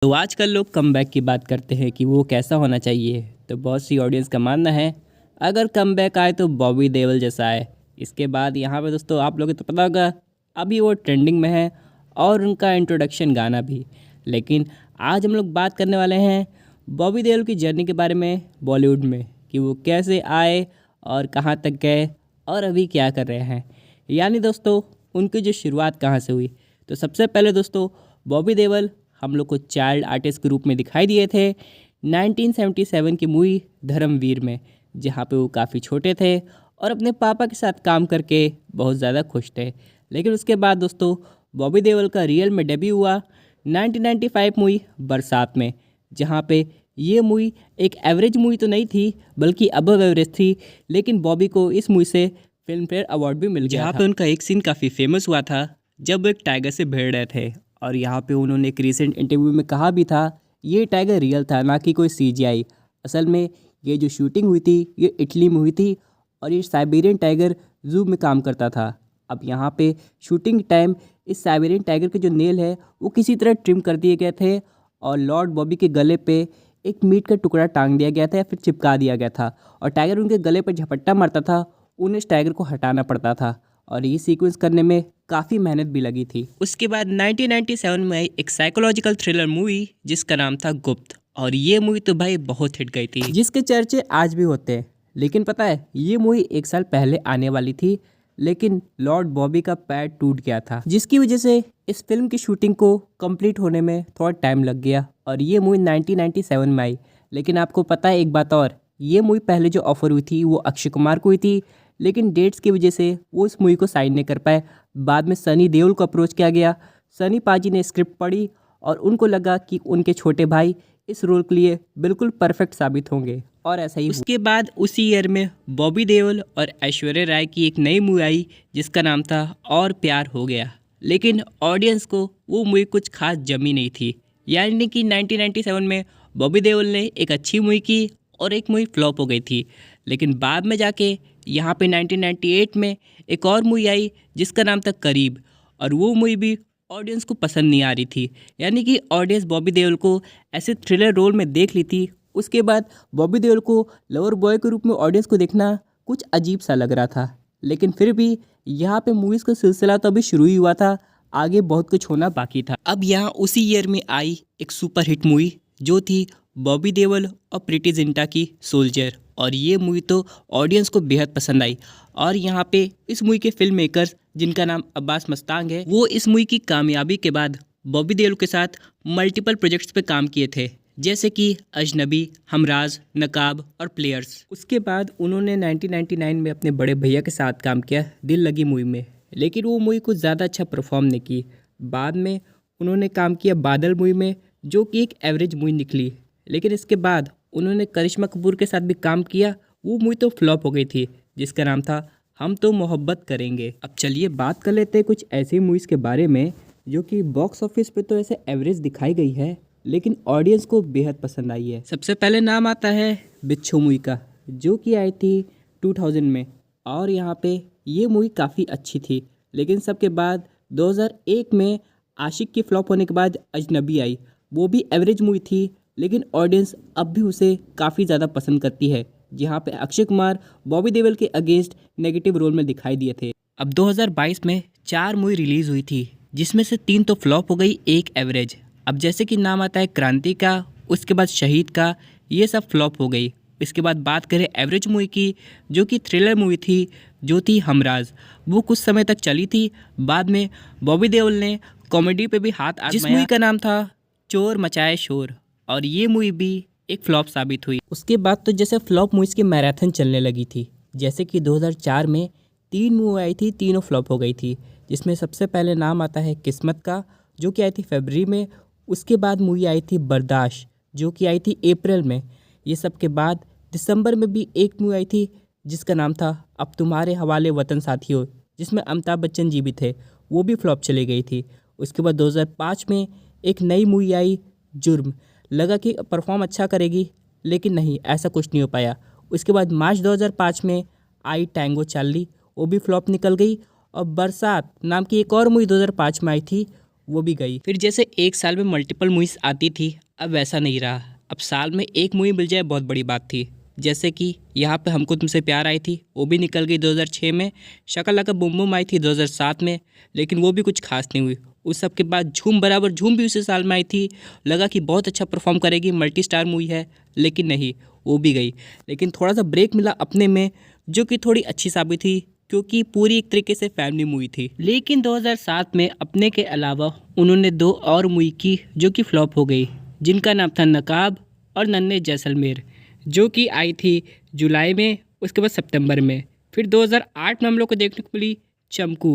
तो आजकल लोग कमबैक की बात करते हैं कि वो कैसा होना चाहिए। तो बहुत सी ऑडियंस का मानना है अगर कमबैक आए तो बॉबी देओल जैसा आए। इसके बाद यहाँ पे दोस्तों आप लोगों को तो पता होगा अभी वो ट्रेंडिंग में है और उनका इंट्रोडक्शन गाना भी। लेकिन आज हम लोग बात करने वाले हैं बॉबी देओल की जर्नी के बारे में बॉलीवुड में, कि वो कैसे आए और कहाँ तक गए और अभी क्या कर रहे हैं, यानी दोस्तों उनकी जो शुरुआत कहाँ से हुई। तो सबसे पहले दोस्तों बॉबी देओल हम लोग को चाइल्ड आर्टिस्ट के रूप में दिखाई दिए थे 1977 की मूवी धर्मवीर में, जहाँ पे वो काफ़ी छोटे थे और अपने पापा के साथ काम करके बहुत ज़्यादा खुश थे। लेकिन उसके बाद दोस्तों बॉबी देओल का रियल में डेब्यू हुआ 1995 मूवी बरसात में, जहाँ पे ये मूवी एक एवरेज मूवी तो नहीं थी बल्कि अबव एवरेज थी। लेकिन बॉबी को इस मूवी से फिल्म फेयर अवार्ड भी मिल गया, जहाँ पे उनका एक सीन काफ़ी फेमस हुआ था जब वो एक टाइगर से भिड़ रहे थे। और यहाँ पे उन्होंने एक रीसेंट इंटरव्यू में कहा भी था ये टाइगर रियल था, ना कि कोई सीजीआई। असल में ये जो शूटिंग हुई थी ये इटली में हुई थी और ये साइबेरियन टाइगर जू में काम करता था। अब यहाँ पे शूटिंग टाइम इस साइबेरियन टाइगर के जो नेल है वो किसी तरह ट्रिम कर दिए गए थे और लॉर्ड बॉबी के गले पे एक मीट का टुकड़ा टांग दिया गया था या फिर चिपका दिया गया था, और टाइगर उनके गले पर झपट्टा मारता था, उन्हें इस टाइगर को हटाना पड़ता था और ये सीक्वेंस करने में काफ़ी मेहनत भी लगी थी। उसके बाद 1997 में आई एक साइकोलॉजिकल थ्रिलर मूवी जिसका नाम था गुप्त, और ये मूवी तो भाई बहुत हिट गई थी, जिसके चर्चे आज भी होते हैं। लेकिन पता है ये मूवी एक साल पहले आने वाली थी, लेकिन लॉर्ड बॉबी का पैर टूट गया था, जिसकी वजह से इस फिल्म की शूटिंग को कंप्लीट होने में थोड़ा टाइम लग गया और ये मूवी 1997 में आई। लेकिन आपको पता है एक बात और, ये मूवी पहले जो ऑफर हुई थी वो अक्षय कुमार को हुई थी, लेकिन डेट्स की वजह से वो इस मूवी को साइन नहीं कर पाए। बाद में सनी देओल को अप्रोच किया गया, सनी पाजी ने स्क्रिप्ट पढ़ी और उनको लगा कि उनके छोटे भाई इस रोल के लिए बिल्कुल परफेक्ट साबित होंगे, और ऐसा ही उसके बाद उसी ईयर में बॉबी देओल और ऐश्वर्या राय की एक नई मूवी आई जिसका नाम था और प्यार हो गया। लेकिन ऑडियंस को वो मूवी कुछ खास जमी नहीं थी, यानी कि 1997 में बॉबी देओल ने एक अच्छी मूवी की और एक मूवी फ्लॉप हो गई थी। लेकिन बाद में जाके यहाँ पे 1998 में एक और मूवी आई जिसका नाम था करीब, और वो मूवी भी ऑडियंस को पसंद नहीं आ रही थी, यानी कि ऑडियंस बॉबी देओल को ऐसे थ्रिलर रोल में देख ली थी। उसके बाद बॉबी देओल को लवर बॉय के रूप में ऑडियंस को देखना कुछ अजीब सा लग रहा था। लेकिन फिर भी यहाँ पे मूवीज़ का सिलसिला तो अभी शुरू ही हुआ था, आगे बहुत कुछ होना बाकी था। अब यहाँ उसी ईयर में आई एक सुपर हिट मूवी जो थी बॉबी देओल और प्रीति जिंटा की सोल्जर, और ये मूवी तो ऑडियंस को बेहद पसंद आई। और यहाँ पे इस मूवी के फिल्म मेकर्स जिनका नाम अब्बास मस्तांग है, वो इस मूवी की कामयाबी के बाद बॉबी देओल के साथ मल्टीपल प्रोजेक्ट्स पे काम किए थे, जैसे कि अजनबी, हमराज, नकाब और प्लेयर्स। उसके बाद उन्होंने 1999 में अपने बड़े भैया के साथ काम किया दिल लगी मूवी में, लेकिन वो मूवी कुछ ज़्यादा अच्छा परफॉर्म नहीं की। बाद में उन्होंने काम किया बादल मूवी में, जो कि एक एवरेज मूवी निकली। लेकिन इसके बाद उन्होंने करिश्मा कपूर के साथ भी काम किया, वो मूवी तो फ्लॉप हो गई थी जिसका नाम था हम तो मोहब्बत करेंगे। अब चलिए बात कर लेते हैं कुछ ऐसी मूवीज़ के बारे में जो कि बॉक्स ऑफिस पे तो ऐसे एवरेज दिखाई गई है लेकिन ऑडियंस को बेहद पसंद आई है। सबसे पहले नाम आता है बिच्छू मूवी का, जो कि आई थी 2000 में, और यहाँ पे ये मूवी काफ़ी अच्छी थी। लेकिन सबके बाद 2001 में आशिक की फ्लॉप होने के बाद अजनबी आई, वो भी एवरेज मूवी थी, लेकिन ऑडियंस अब भी उसे काफ़ी ज़्यादा पसंद करती है, जहाँ पे अक्षय कुमार बॉबी देओल के अगेंस्ट नेगेटिव रोल में दिखाई दिए थे। अब 2022 में 4 मूवी रिलीज़ हुई थी, जिसमें से 3 तो फ्लॉप हो गई, एक एवरेज। अब जैसे कि नाम आता है क्रांति का, उसके बाद शहीद का, ये सब फ्लॉप हो गई। इसके बाद बात करें एवरेज मूवी की, जो कि थ्रिलर मूवी थी, जो थी हमराज, वो कुछ समय तक चली थी। बाद में बॉबी देओल ने कॉमेडी पे भी हाथ आजमाया, जिस मूवी का नाम था चोर मचाए शोर, और ये मूवी भी एक फ्लॉप साबित हुई। उसके बाद तो जैसे फ्लॉप मूवीज़ की मैराथन चलने लगी थी, जैसे कि 2004 में 3 मूवी आई थी, तीनों फ्लॉप हो गई थी, जिसमें सबसे पहले नाम आता है किस्मत का, जो कि आई थी फरवरी में। उसके बाद मूवी आई थी बर्दाश्त, जो कि आई थी अप्रैल में। ये सब के बाद दिसंबर में भी एक मूवी आई थी जिसका नाम था अब तुम्हारे हवाले वतन साथियों, जिसमें अमिताभ बच्चन जी भी थे, वो भी फ्लॉप चली गई थी। उसके बाद 2005 में एक नई मूवी आई जुर्म, लगा कि परफॉर्म अच्छा करेगी, लेकिन नहीं, ऐसा कुछ नहीं हो पाया। उसके बाद मार्च 2005 में आई टैंगो चार्ली, वो भी फ्लॉप निकल गई। और बरसात नाम की एक और मूवी 2005 में आई थी, वो भी गई। फिर जैसे एक साल में मल्टीपल मूवीज़ आती थी, अब वैसा नहीं रहा। अब साल में एक मूवी मिल जाए बहुत बड़ी बात थी। जैसे कि यहाँ पे हमको तुमसे प्यार आई थी, वो भी निकल गई 2006 में। शक्ल लका बूम बूम आई थी 2007 में, लेकिन वो भी कुछ खास नहीं हुई। उस सब के बाद झूम बराबर झूम भी उसी साल में आई थी, लगा कि बहुत अच्छा परफॉर्म करेगी, मल्टी स्टार मूवी है, लेकिन नहीं, वो भी गई। लेकिन थोड़ा सा ब्रेक मिला अपने में, जो कि थोड़ी अच्छी साबित हुई, क्योंकि पूरी एक तरीके से फैमिली मूवी थी। लेकिन 2007 में अपने के अलावा उन्होंने 2 और मूवी की जो कि फ्लॉप हो गई, जिनका नाम था नकाब और नन्हे जैसलमेर, जो कि आई थी जुलाई में, उसके बाद सितंबर में। फिर 2008 में हम लोग को देखने को मिली चमकू।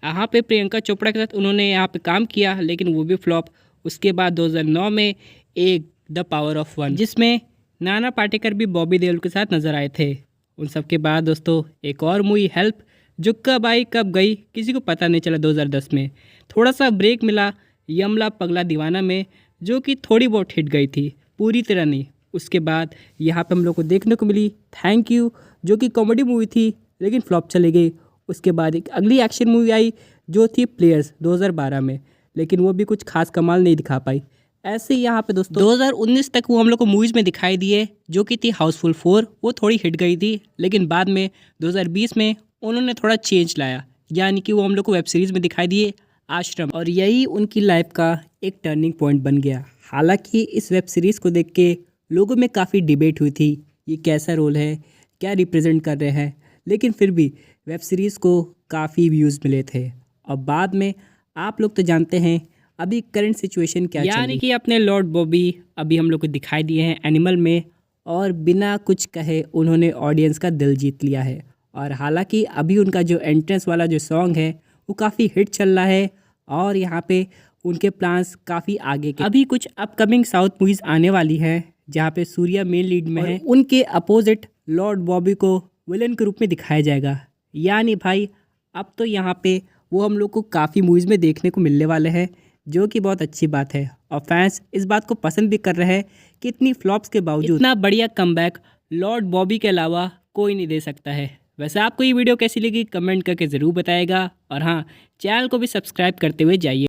यहाँ पे प्रियंका चोपड़ा के साथ उन्होंने यहाँ पे काम किया, लेकिन वो भी फ्लॉप। उसके बाद 2009 में एक द पावर ऑफ वन, जिसमें नाना पाटेकर भी बॉबी देओल के साथ नज़र आए थे। उन सब के बाद दोस्तों एक और मूवी हेल्प, जो कब आई कब गई किसी को पता नहीं चला। 2010 में थोड़ा सा ब्रेक मिला यमला पगला दीवाना में, जो कि थोड़ी बहुत हिट गई थी, पूरी तरह नहीं। उसके बाद यहाँ पे हम लोग को देखने को मिली थैंक यू, जो कि कॉमेडी मूवी थी, लेकिन फ्लॉप चली गई। उसके बाद एक अगली एक्शन मूवी आई जो थी प्लेयर्स 2012 में, लेकिन वो भी कुछ खास कमाल नहीं दिखा पाई। ऐसे ही यहाँ पे दोस्तों 2019 तक वो हम लोग को मूवीज़ में दिखाई दिए, जो कि थी हाउसफुल 4, वो थोड़ी हिट गई थी। लेकिन बाद में 2020 में उन्होंने थोड़ा चेंज लाया, यानी कि वो हम लोग को वेब सीरीज़ में दिखाई दिए आश्रम, और यही उनकी लाइफ का एक टर्निंग पॉइंट बन गया। हालांकि इस वेब सीरीज़ को देख के लोगों में काफ़ी डिबेट हुई थी, ये कैसा रोल है, क्या रिप्रेजेंट कर रहे हैं, लेकिन फिर भी वेब सीरीज़ को काफ़ी व्यूज़ मिले थे। और बाद में आप लोग तो जानते हैं अभी करंट सिचुएशन क्या चल रही है, यानी कि अपने लॉर्ड बॉबी अभी हम लोग को दिखाई दिए हैं एनिमल में, और बिना कुछ कहे उन्होंने ऑडियंस का दिल जीत लिया है। और हालांकि अभी उनका जो एंट्रेंस वाला जो सॉन्ग है वो काफ़ी हिट चल रहा है, और यहाँ पे उनके प्लान्स काफ़ी आगे के। अभी कुछ अपकमिंग साउथ मूवीज़ आने वाली है, जहाँ पे सूर्या मेन लीड में है, उनके अपोजिट लॉर्ड बॉबी को विलन के रूप में दिखाया जाएगा। यानी भाई अब तो यहाँ पे वो हम लोग को काफ़ी मूवीज़ में देखने को मिलने वाले हैं, जो कि बहुत अच्छी बात है। और फैंस इस बात को पसंद भी कर रहे हैं कि इतनी फ्लॉप्स के बावजूद इतना बढ़िया कमबैक लॉर्ड बॉबी के अलावा कोई नहीं दे सकता है। वैसे आपको ये वीडियो कैसी लगी कमेंट करके ज़रूर बताइएगा, और हाँ, चैनल को भी सब्सक्राइब करते हुए जाइए।